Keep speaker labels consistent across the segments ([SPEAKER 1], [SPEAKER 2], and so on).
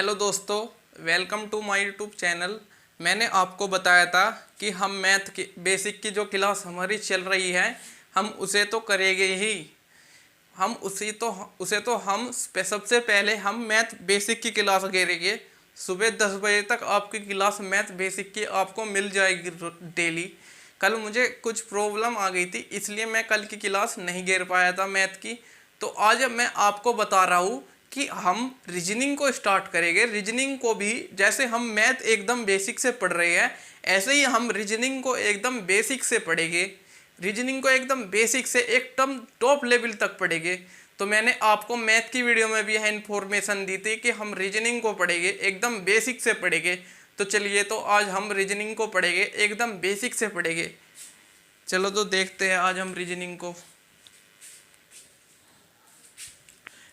[SPEAKER 1] Hello दोस्तों, welcome to my YouTube channel. मैंने आपको बताया था कि हम मैथ की बेसिक की जो क्लास हमारी चल रही है हम उसे तो करेंगे ही। हम उसे तो हम सबसे पहले हम मैथ बेसिक की क्लास करेंगे। सुबह 10 बजे तक आपकी क्लास मैथ बेसिक की आपको मिल जाएगी डेली। कल मुझे कुछ प्रॉब्लम आ गई थी, इसलिए मैं कल की क्लास नहीं गिर पाया था मैथ की। तो आज मैं आपको बता रहा हूँ कि हम रीजनिंग को स्टार्ट करेंगे। रीजनिंग को भी जैसे हम मैथ एकदम बेसिक से पढ़ रहे हैं, ऐसे ही हम रीजनिंग को एकदम बेसिक से पढ़ेंगे। रीजनिंग को एकदम बेसिक से एकदम टॉप लेवल तक पढ़ेंगे। तो मैंने आपको मैथ की वीडियो में भी यह इन्फॉर्मेशन दी थी कि हम रीजनिंग को पढ़ेंगे, एकदम बेसिक से पढ़ेंगे। तो चलिए, तो आज हम रीजनिंग को पढ़ेंगे, एकदम बेसिक से पढ़ेंगे। चलो तो देखते हैं आज हम रीजनिंग को।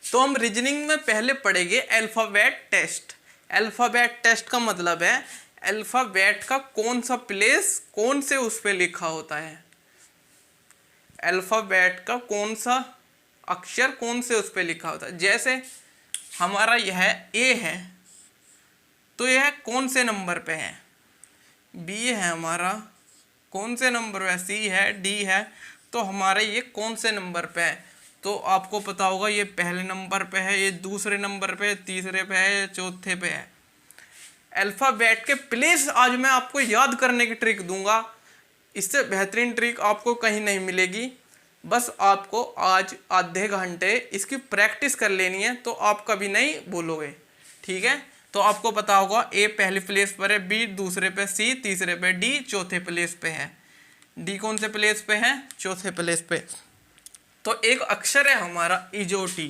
[SPEAKER 1] तो हम रीजनिंग में पहले पढ़ेंगे अल्फाबेट टेस्ट। अल्फाबेट टेस्ट का मतलब है अल्फाबेट का कौन सा प्लेस कौन से उस पे लिखा होता है। अल्फाबेट का कौन सा अक्षर कौन से उस पे लिखा होता है। जैसे हमारा यह ए है तो यह कौन से नंबर पे है। बी है हमारा कौन से नंबर पे, सी है, डी है, तो हमारे ये कौन से नंबर पे है। तो आपको पता होगा ये पहले नंबर पे है, ये दूसरे नंबर पे, तीसरे पे है, चौथे पे है। अल्फाबेट के प्लेस आज मैं आपको याद करने की ट्रिक दूंगा। इससे बेहतरीन ट्रिक आपको कहीं नहीं मिलेगी। बस आपको आज आधे घंटे इसकी प्रैक्टिस कर लेनी है, तो आप कभी नहीं भूलोगे। ठीक है, तो आपको पता होगा ए पहली प्लेस पर है, बी दूसरे पे, सी तीसरे पे, डी चौथे प्लेस पे है। डी कौन से प्लेस पे है? चौथे प्लेस पे। तो एक अक्षर है हमारा इजोटी।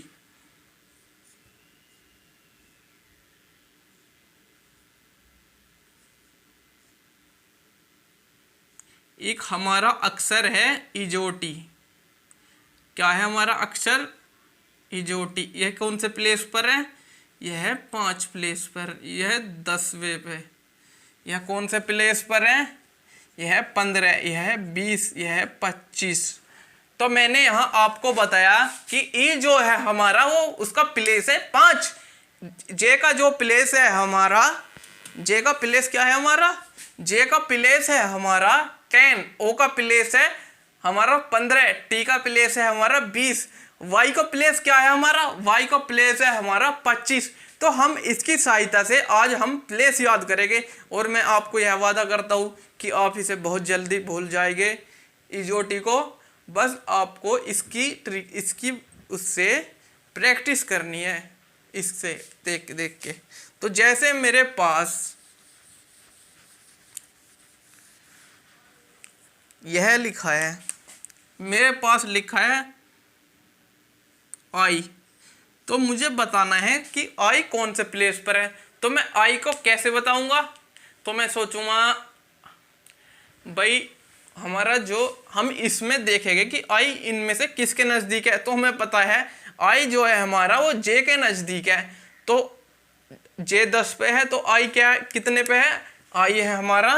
[SPEAKER 1] एक हमारा अक्षर है इजोटी। क्या है हमारा अक्षर? इजोटी। यह कौन से प्लेस पर है? यह है 5 प्लेस पर, यह 10वें पे। यह कौन से प्लेस पर है? यह है 15, यह है 20, यह है 25। तो मैंने यहाँ आपको बताया कि ई जो है हमारा वो उसका प्लेस है 5। जे का जो प्लेस है हमारा, जे का प्लेस क्या है हमारा? जे का प्लेस है हमारा 10, ओ का प्लेस है हमारा 15, टी का प्लेस है हमारा 20, वाई का प्लेस क्या है हमारा? वाई का प्लेस है हमारा 25। तो हम इसकी सहायता से आज हम प्लेस याद करेंगे और मैं आपको यह वादा करता हूँ कि आप इसे बहुत जल्दी भूल जाएंगे इजोटी को। बस आपको इसकी उससे प्रैक्टिस करनी है, इससे देख देख के। तो जैसे मेरे पास यह लिखा है, मेरे पास लिखा है आई, तो मुझे बताना है कि आई कौन से प्लेस पर है। तो मैं आई को कैसे बताऊंगा? तो मैं सोचूंगा भाई हमारा जो हम इसमें देखेंगे कि आई इनमें से किसके नज़दीक है। तो हमें पता है आई जो है हमारा वो जे के नज़दीक है। तो जे 10 पे है, तो आई क्या है, कितने पे है? आई है हमारा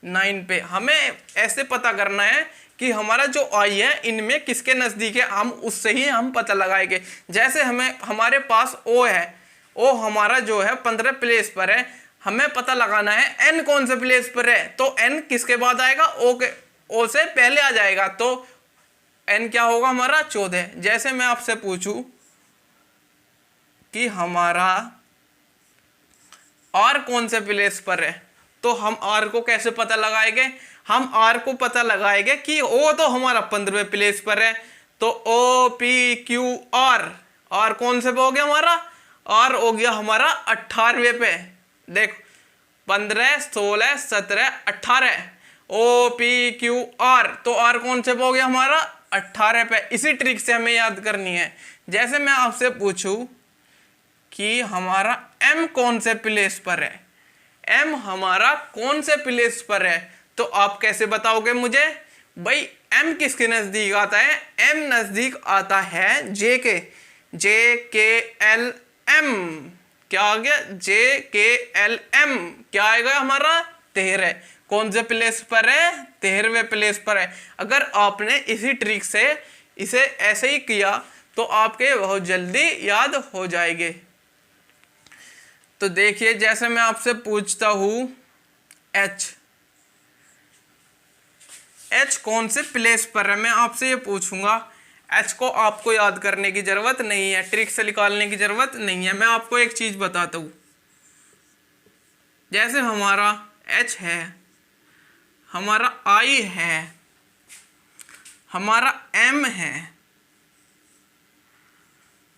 [SPEAKER 1] 9 पे। हमें ऐसे पता करना है कि हमारा जो आई है इनमें किसके नज़दीक है, हम उससे ही हम पता लगाएंगे। जैसे हमारे पास ओ है, ओ हमारा जो है 15 प्लेस पर है। हमें पता लगाना है एन कौन से प्लेस पर है। तो एन किसके बाद आएगा? ओ से पहले आ जाएगा। तो एन क्या होगा हमारा? 14। जैसे मैं आपसे पूछूं कि हमारा आर कौन से प्लेस पर है, तो हम आर को कैसे पता लगाएंगे? हम आर को पता लगाएंगे कि ओ तो हमारा 15वें प्लेस पर है। तो O P Q R, R कौन से पे हो गया हमारा? आर हो गया हमारा 18वें पे। देख 15, 16, 17, 18, ओ पी क्यू आर, तो आर कौन से पे हो गया हमारा? 18 पे। इसी ट्रिक से हमें याद करनी है। जैसे मैं आपसे पूछूं कि हमारा एम कौन से प्लेस पर है, एम हमारा कौन से प्लेस पर है, तो आप कैसे बताओगे मुझे? भाई एम किसके नजदीक आता है? एम नजदीक आता है जे के। जे के एल एम क्या आ गया? जे के एल एम क्या आएगा हमारा? 13। कौन से प्लेस पर है? 13वें प्लेस पर है। अगर आपने इसी ट्रिक से इसे ऐसे ही किया तो आपके बहुत जल्दी याद हो जाएंगे। तो देखिए जैसे मैं आपसे पूछता हूं एच कौन से प्लेस पर है, मैं आपसे ये पूछूंगा। एच को आपको याद करने की जरूरत नहीं है, ट्रिक से निकालने की जरूरत नहीं है। मैं आपको एक चीज बताता हूं, जैसे हमारा एच है, हमारा आई है, हमारा एम है,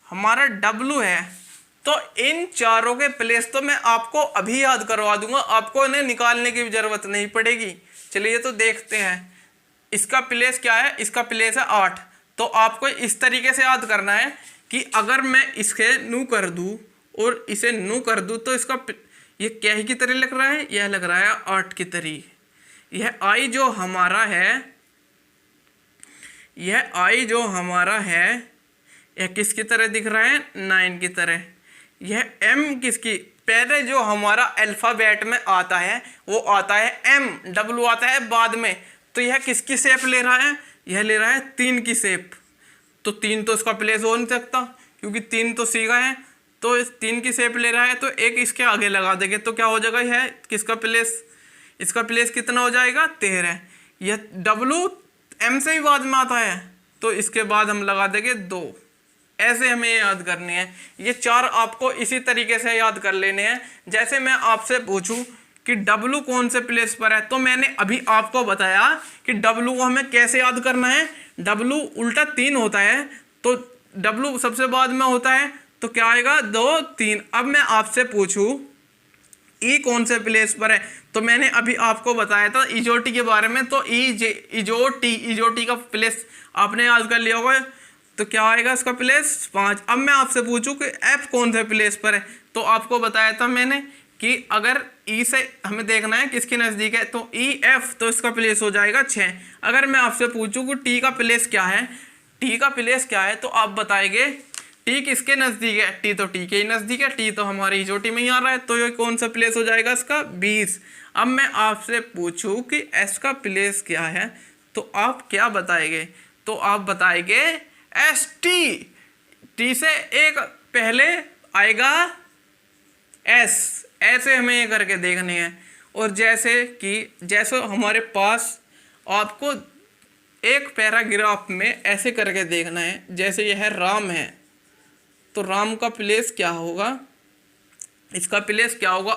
[SPEAKER 1] हमारा डब्लू है, तो इन चारों के प्लेस तो मैं आपको अभी याद करवा दूंगा, आपको इन्हें निकालने की जरूरत नहीं पड़ेगी। चलिए तो देखते हैं। इसका प्लेस क्या है, इसका प्लेस है 8। तो आपको इस तरीके से याद करना है कि अगर मैं इसके नू कर दूं और इसे नू कर दूं तो इसका ये क्या ही की तरह लग रहा है, यह लग रहा है 8 की तरह। यह आई जो हमारा है, यह आई जो हमारा है, यह किसकी तरह दिख रहा है, 9 की तरह। यह एम किसकी, पहले जो हमारा अल्फाबेट में आता है वो आता है एम, डब्लू आता है बाद में। तो यह किसकी शेप ले रहा है, यह ले रहा है 3 की शेप। तो 3 तो इसका प्लेस हो नहीं सकता क्योंकि 3 तो सीधा है, तो इस 3 की शेप ले रहा है, तो एक इसके आगे लगा देंगे तो क्या हो जाएगा, यह किसका प्लेस, इसका प्लेस कितना हो जाएगा, 13। यह डब्लू एम से ही बाद में आता है तो इसके बाद हम लगा देंगे 2। ऐसे हमें याद करने हैं। ये 4 आपको इसी तरीके से याद कर लेने हैं। जैसे मैं आपसे पूछूं कि डब्लू कौन से प्लेस पर है, तो मैंने अभी आपको बताया कि डब्लू को हमें कैसे याद करना है। डब्लू उल्टा 3 होता है, तो डब्लू सबसे बाद में होता है, तो क्या आएगा 2 3। अब मैं आपसे पूछूं ई कौन से प्लेस पर है, तो मैंने अभी आपको बताया था इजोटी के बारे में। तो इजोटी का प्लेस आपने याद कर लिया होगा, तो क्या आएगा इसका प्लेस 5। अब मैं आपसे पूछूं कि एफ कौन से प्लेस पर है, तो आपको बताया था मैंने कि अगर ई से हमें देखना है किसके नज़दीक है, तो ई एफ, तो इसका प्लेस हो जाएगा 6। अगर मैं आपसे पूछूं कि टी का प्लेस क्या है, टी का प्लेस क्या है, तो आप बताएंगे टी किसके नज़दीक है, टी तो टी के ही नज़दीक है, टी तो हमारी इजोटी में ही आ रहा है, तो ये कौन सा प्लेस हो जाएगा इसका 20। अब मैं आपसे पूछूं कि एस का प्लेस क्या है, तो आप क्या बताएंगे, तो आप बताएंगे एस टी। टी से एक पहले आएगा एस, ऐसे हमें ये करके देखने हैं। और जैसे हमारे पास आपको एक पैराग्राफ में ऐसे करके देखना है, जैसे यह राम है, तो राम का प्लेस क्या होगा, इसका प्लेस क्या होगा,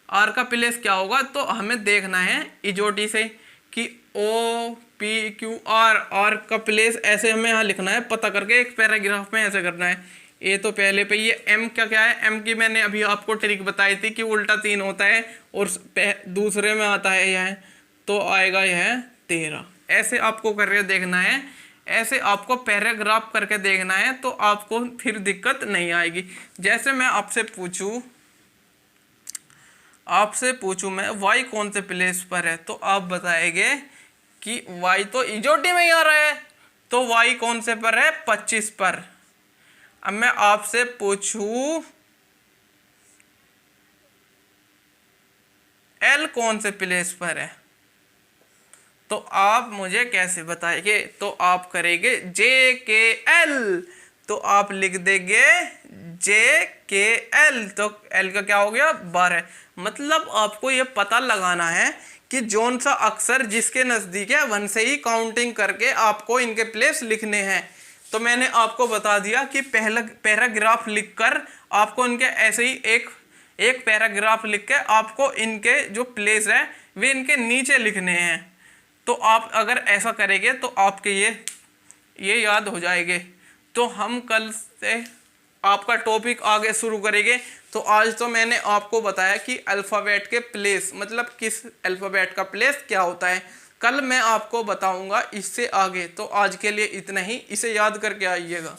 [SPEAKER 1] आर का प्लेस क्या होगा, तो हमें देखना है इजोटी से कि ओ पी क्यू आर का प्लेस ऐसे हमें यहाँ लिखना है, पता करके एक पैराग्राफ में ऐसे करना है। ए तो पहले पे, ये एम का क्या है, एम की मैंने अभी आपको ट्रिक बताई थी कि उल्टा 3 होता है और दूसरे में आता है यह, तो आएगा यह 13। ऐसे आपको करके देखना है, ऐसे आपको पैराग्राफ करके देखना है, तो आपको फिर दिक्कत नहीं आएगी। जैसे मैं आपसे पूछूं मैं वाई कौन से प्लेस पर है, तो आप बताएंगे कि वाई तो इजोटी में ही आ रहा है, तो वाई कौन से पर है, 25 पर। अब मैं आपसे पूछूं एल कौन से प्लेस पर है, तो आप मुझे कैसे बताएंगे, तो आप करेंगे जे के एल, तो आप लिख देंगे जे के एल, तो एल का क्या हो गया 12। मतलब आपको ये पता लगाना है कि जौन सा अक्षर जिसके नज़दीक है 1 से ही काउंटिंग करके आपको इनके प्लेस लिखने हैं। तो मैंने आपको बता दिया कि पहला पैराग्राफ लिखकर आपको इनके ऐसे ही एक पैराग्राफ लिख के आपको इनके जो प्लेस है वे इनके नीचे लिखने हैं। तो आप अगर ऐसा करेंगे तो आपके ये याद हो जाएंगे। तो हम कल से आपका टॉपिक आगे शुरू करेंगे। तो आज तो मैंने आपको बताया कि अल्फ़ाबेट के प्लेस, मतलब किस अल्फ़ाबेट का प्लेस क्या होता है। कल मैं आपको बताऊंगा इससे आगे। तो आज के लिए इतना ही, इसे याद करके आइएगा।